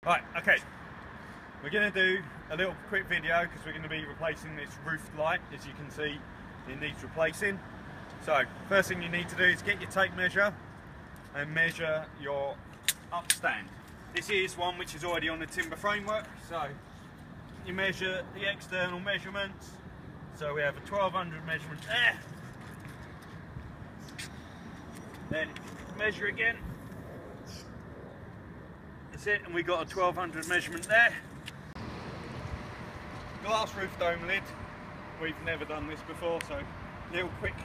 Right, okay. We're going to do a little quick video because we're going to be replacing this roof light. As you can see, it needs replacing. So, first thing you need to do is get your tape measure and measure your upstand. This is one which is already on the timber framework, so you measure the external measurements. So we have a 1200 measurement there. Then measure again. That's it, and we got a 1200 measurement there. Glass roof dome lid. We've never done this before, so little quick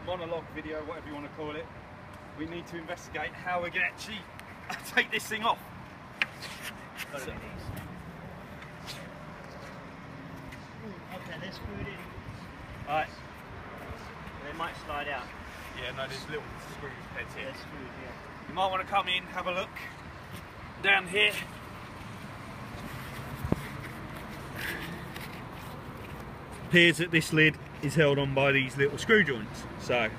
monologue video, whatever you want to call it. We need to investigate how we're going to actually take this thing off. Okay, let's screw it in. Alright. They might slide out. Yeah, no, there's little screw heads here. They're screwed, yeah. You might want to come in, have a look down here. Appears that this lid is held on by these little screw joints. So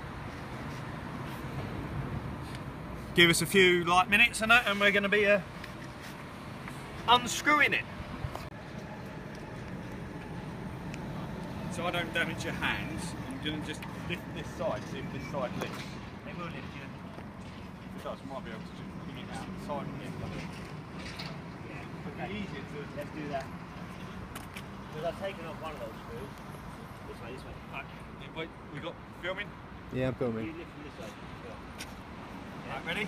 give us a few light minutes and that, and we're going to be unscrewing it. So I don't damage your hands, I'm going to just lift this side, see if this side lifts. They will lift you. If it does, we might be able to just bring it out the side and lift it. Yeah. It'd be easier to... Let's do that. Because I've taken off one of those screws. This way, this way. Right. Wait, we got filming? Yeah, I'm filming. You lift from this way. Yeah. Right, ready?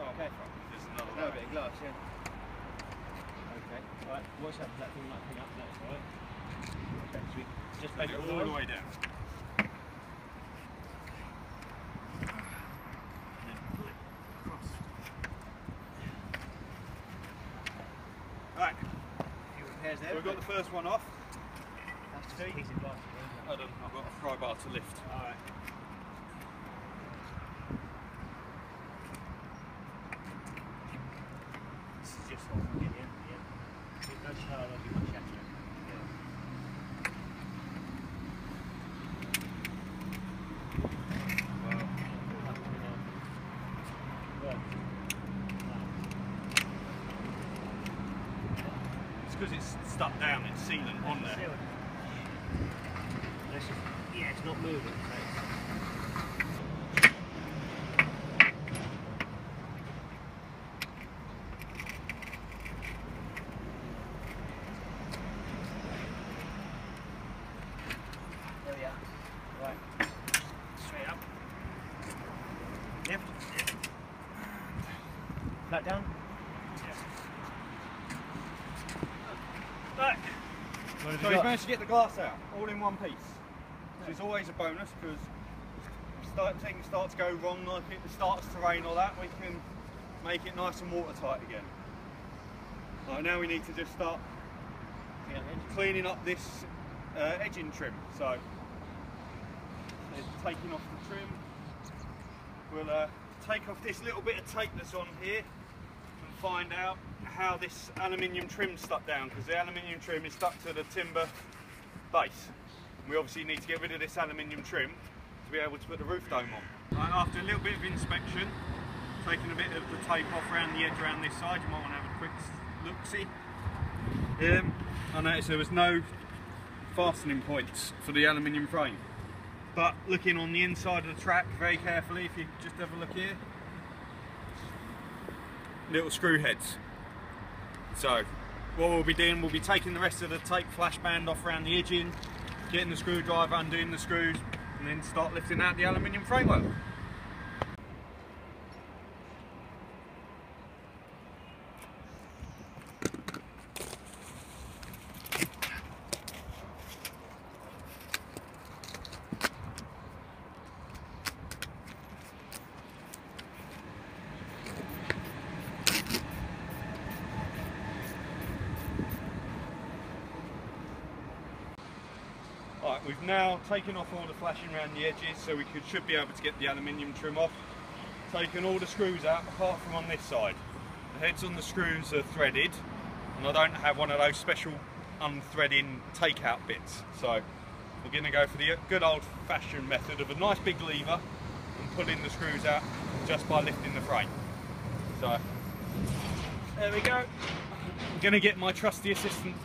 Oh, Okay. there's another No, one. bit of glass, yeah. Okay. Alright, watch that thing like thing up, that's right. Okay, so we just Take make it all the way down. And then pull it across. Right, few repairs there. so we've got the first one off. That's just a piece of glass. Hold on, I've got a pry bar to lift. Alright. This is just what we get in the end. There's no child, I'll be much happier. It's because it's stuck down, it's sealant on there. Yeah, it's not moving. There we are. Right. Straight up. Lift. Flat down. Right. So we've managed to get the glass out, all in one piece. Which is always a bonus, because if things start to go wrong, like it starts to rain or that, we can make it nice and watertight again. Right, now we need to just start cleaning up this edging trim. So, taking off the trim, we'll take off this little bit of tape that's on here and find out how this aluminium trim's stuck down, because the aluminium trim is stuck to the timber base. We obviously need to get rid of this aluminium trim to be able to put the roof dome on. Right, after a little bit of inspection, taking a bit of the tape off around the edge around this side, you might want to have a quick look-see. I noticed there was no fastening points for the aluminium frame. But looking on the inside of the track very carefully, if you just have a look here, little screw heads. So what we'll be doing, we'll be taking the rest of the tape flash band off around the edging, getting the screwdriver, undoing the screws, and then start lifting out the aluminium framework. Right, we've now taken off all the flashing around the edges, so we should be able to get the aluminium trim off. Taken all the screws out apart from on this side. The heads on the screws are threaded, and I don't have one of those special unthreading take-out bits. So we're going to go for the good old-fashioned method of a nice big lever and pulling the screws out just by lifting the frame. So there we go. I'm going to get my trusty assistant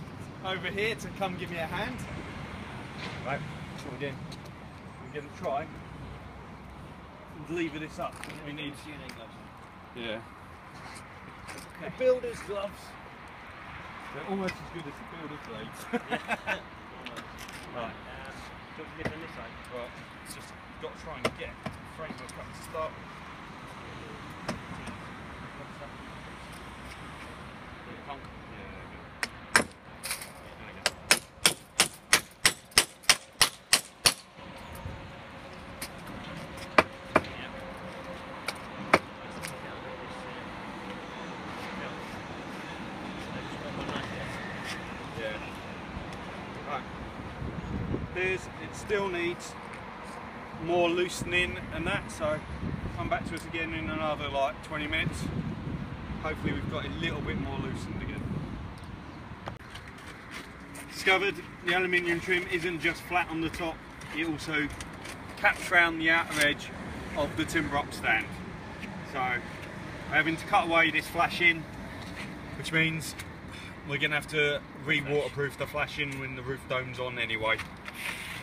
over here to come give me a hand. Right, that's what we're doing. We're going to try and lever this up. We need gloves. Yeah. Okay. The builder's gloves. They're almost as good as the builder's blades. Yeah. Right. Do you want to get on this side? Well, it's just got to try and get the framework up to start with. It still needs more loosening and that, so come back to us again in another like 20 minutes. Hopefully we've got a little bit more loosened again. Discovered the aluminium trim isn't just flat on the top, it also caps around the outer edge of the timber upstand. So we're having to cut away this flashing, which means we're going to have to re-waterproof the flashing when the roof dome's on anyway.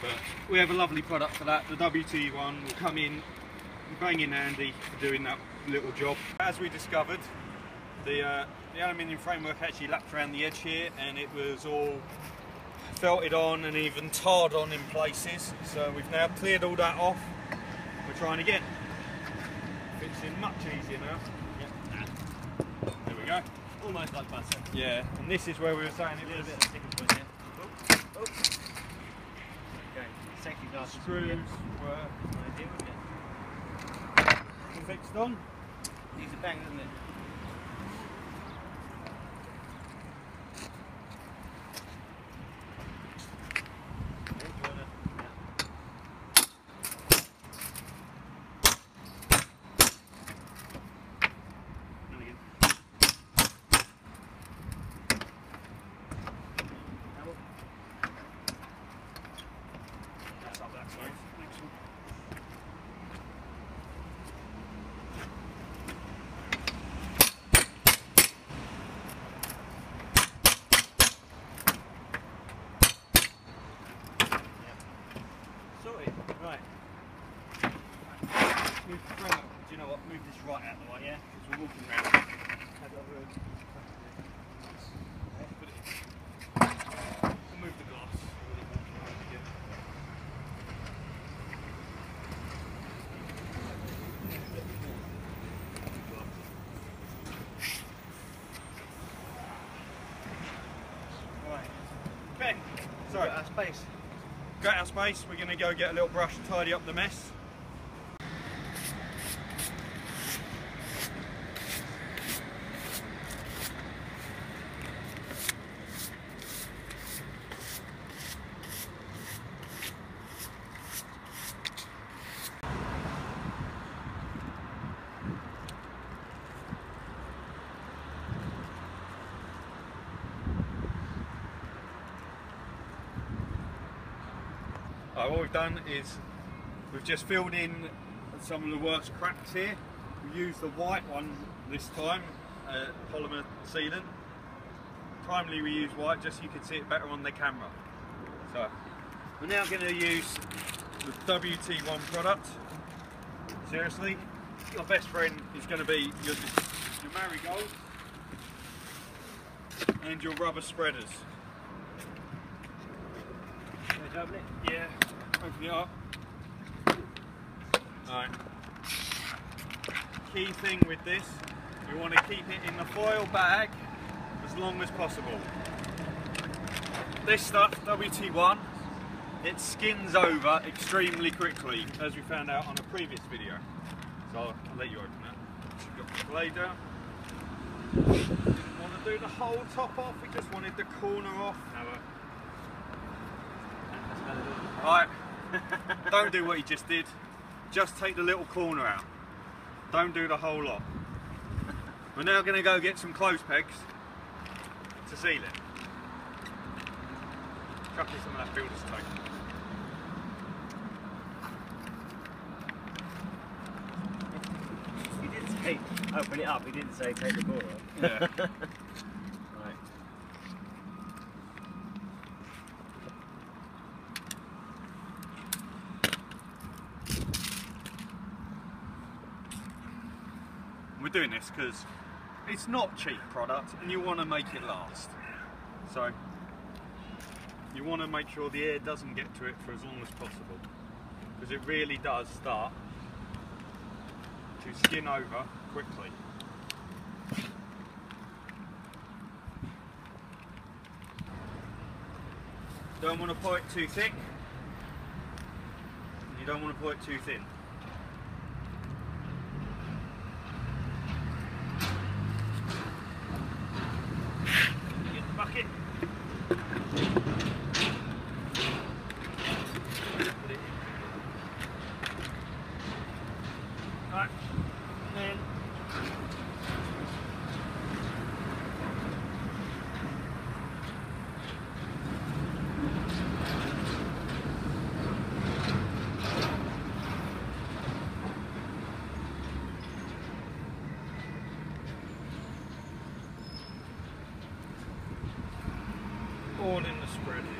But we have a lovely product for that. The WT one will come in banging handy for doing that little job. As we discovered, the aluminium framework actually lapped around the edge here, and it was all felted on and even tarred on in places. So we've now cleared all that off. We're trying again. Fits in much easier now. Yep. There we go. Almost like butter. Yeah, and this is where we were saying it was a bit of a sticking point here. Oh. Okay, safety glass screws were ideal, wouldn't it? fixed on. Needs a bang, doesn't it? Right. Move the frame up. Do you know what? Move this right out of the way, yeah? Because we're walking around. Move the glass. Right. Ben, sorry. Out of space. Got our space, we're going to go get a little brush and tidy up the mess. What we've done is we've just filled in some of the worst cracks here. We used the white one this time, polymer sealant. Primarily we use white just so you can see it better on the camera. So we're now going to use the WT1 product. Seriously, your best friend is going to be your marigold and your rubber spreaders. Open it? Yeah, open it up. Alright. Key thing with this, you want to keep it in the foil bag as long as possible. This stuff, WT1, it skins over extremely quickly, as we found out on a previous video. So I'll let you open that. You've got the blade down. Didn't want to do the whole top off, we just wanted the corner off. Right, don't do what you just did, just take the little corner out, don't do the whole lot. We're now going to go get some clothes pegs to seal it. Chuck in some of that builder's tape. say open it up, he didn't say take the core off. Yeah. Right. We're doing this because it's not cheap product and you want to make it last. So you want to make sure the air doesn't get to it for as long as possible, because it really does start to skin over quickly. Don't want to pull it too thick, and you don't want to pull it too thin. Get the bucket. Right, and then all in the spread here.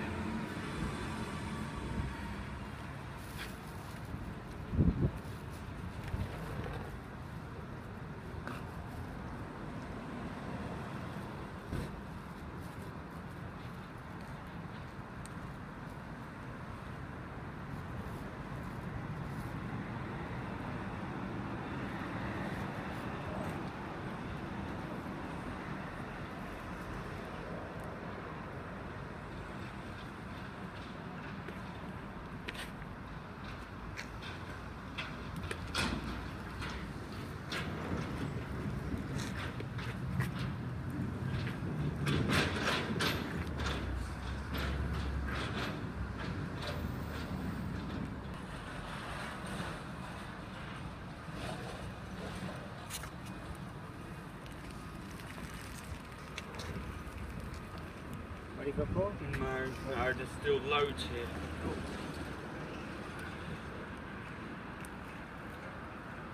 Ready for a pour? No, there's still loads here.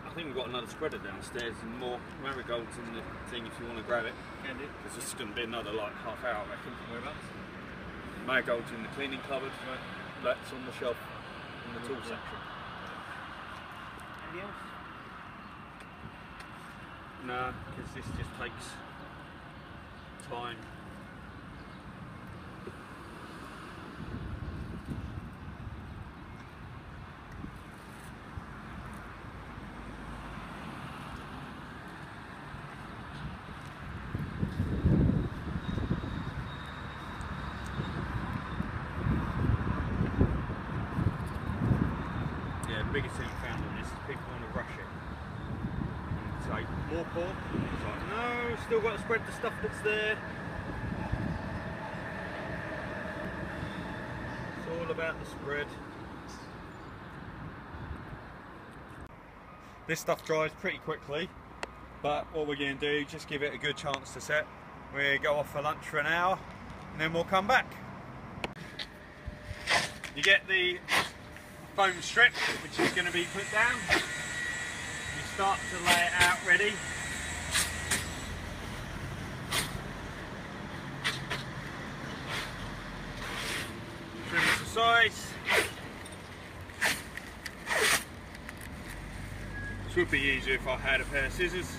I think we've got another spreader downstairs and more marigolds in the thing if you want to grab it. Can do. Because this is going to be another like half hour, I reckon. Whereabouts? Marigolds in the cleaning cupboard. Right. That's on the shelf in the tool section. Anything else? No, because this just takes time. Biggest thing I found on this is people want to rush it and say more pour. It's like, no, still got to spread the stuff that's there. It's all about the spread. This stuff dries pretty quickly, but what we're going to do, just give it a good chance to set. We go off for lunch for an hour and then we'll come back. You get the foam strip, which is going to be put down. You start to lay it out ready. Trim it to size. This would be easier if I had a pair of scissors.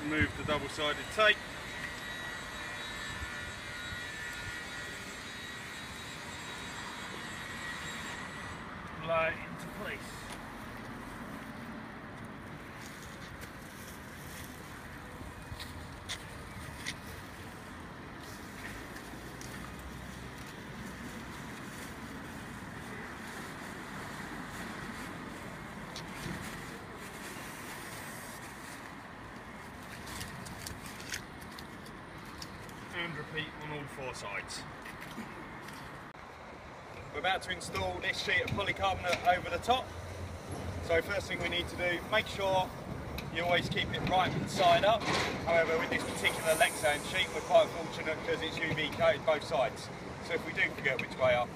Remove the double-sided tape. Lay it into place. And repeat on all four sides. We're about to install this sheet of polycarbonate over the top. So first thing we need to do, make sure you always keep it right side up. However, with this particular Lexan sheet, we're quite fortunate because it's UV coated both sides. So if we do forget which way up,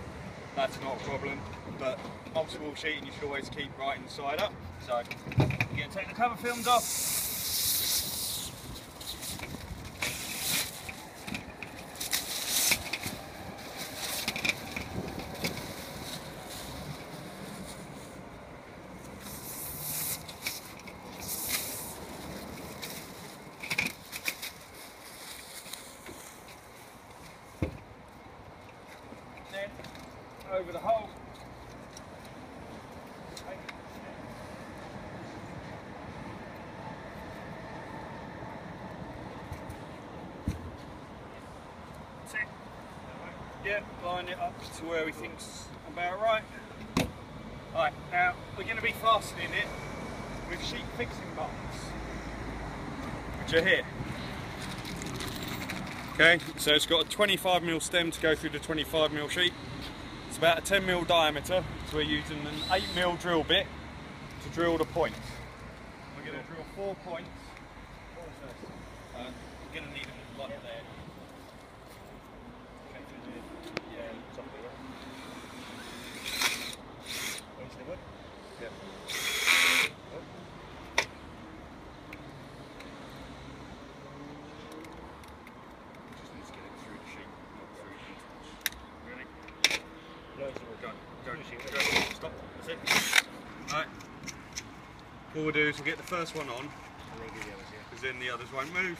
that's not a problem. but multiple sheeting you should always keep right inside up. So you're going to take the cover films off. Then over the hole. That's it. Yeah, line it up to where we think's about right. Right, now we're going to be fastening it with sheet fixing buttons, which are here. Okay, so it's got a 25mm stem to go through the 25mm sheet. It's about a 10mm diameter, so we're using an 8mm drill bit to drill the points. We're going to drill 4 points. We're going to need a lot there. Yeah, something. Yeah. Just need to get it through the sheet, not through the Ready? Go. Stop. That's it. Right. All we'll do is we'll get the first one on, because then the others won't move.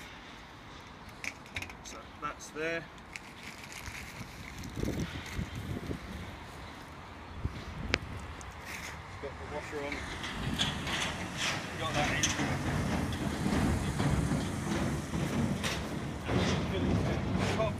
So that's there. Got the washer on. Got that in. Top.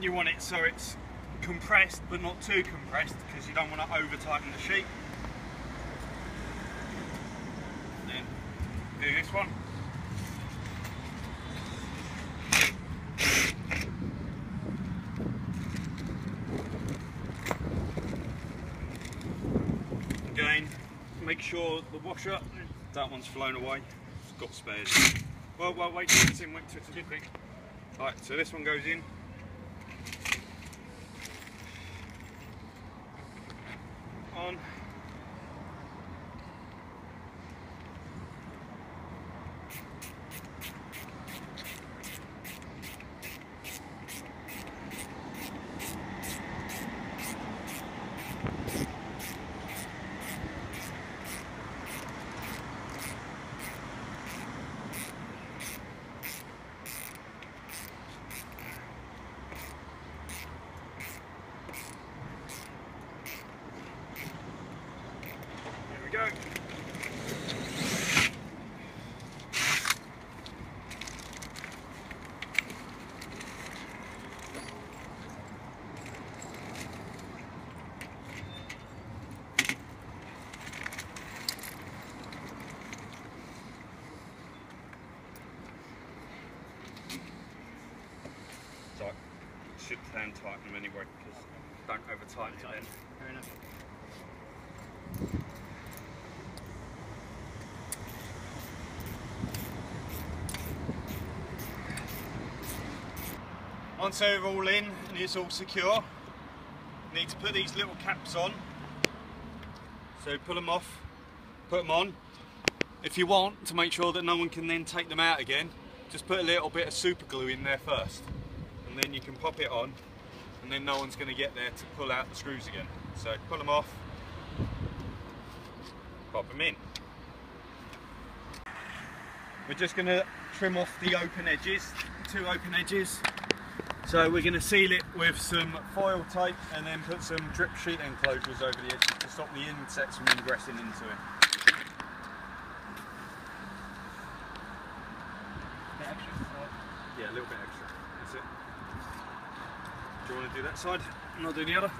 You want it so it's compressed but not too compressed, because you don't want to over tighten the sheet. Then do this one. Again, make sure the washer, that one's flown away, it's got spares. Well, wait till it's in, wait till it's too quick. Right, so this one goes in. On. Go. So I should hand tighten them anyway, because don't over tighten it then. Fair enough. Once they're all in and it's all secure, you need to put these little caps on. So pull them off, put them on. If you want to make sure that no one can then take them out again, just put a little bit of super glue in there first, and then you can pop it on, and then no one's going to get there to pull out the screws again. So pull them off, pop them in. We're just going to trim off the open edges, the 2 open edges. So we're going to seal it with some foil tape and then put some drip sheet enclosures over the edges to stop the insects from ingressing into it. Yeah, a little bit extra. That's it. you want to do that side and I'll do the other.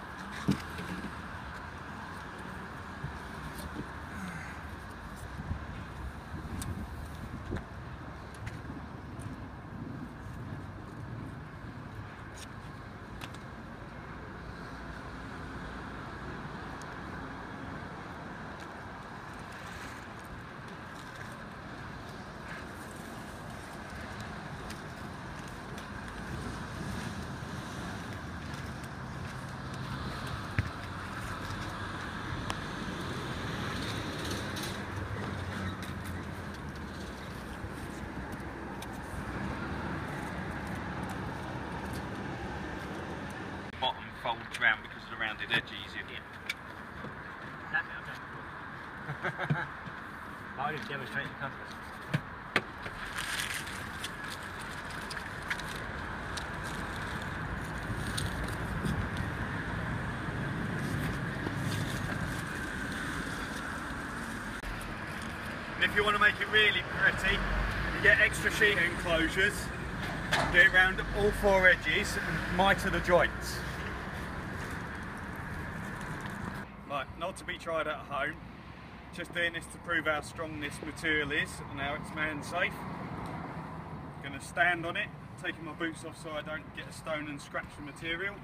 Bottom folds round because of the rounded edges. That bit I've done before. I didn't demonstrate the compass. And if you want to make it really pretty, you get extra sheet enclosures, do it around all four edges and mitre the joints. Right, not to be tried at home, just doing this to prove how strong this material is and how it's man safe. Going to stand on it, taking my boots off so I don't get a stone and scratch the material.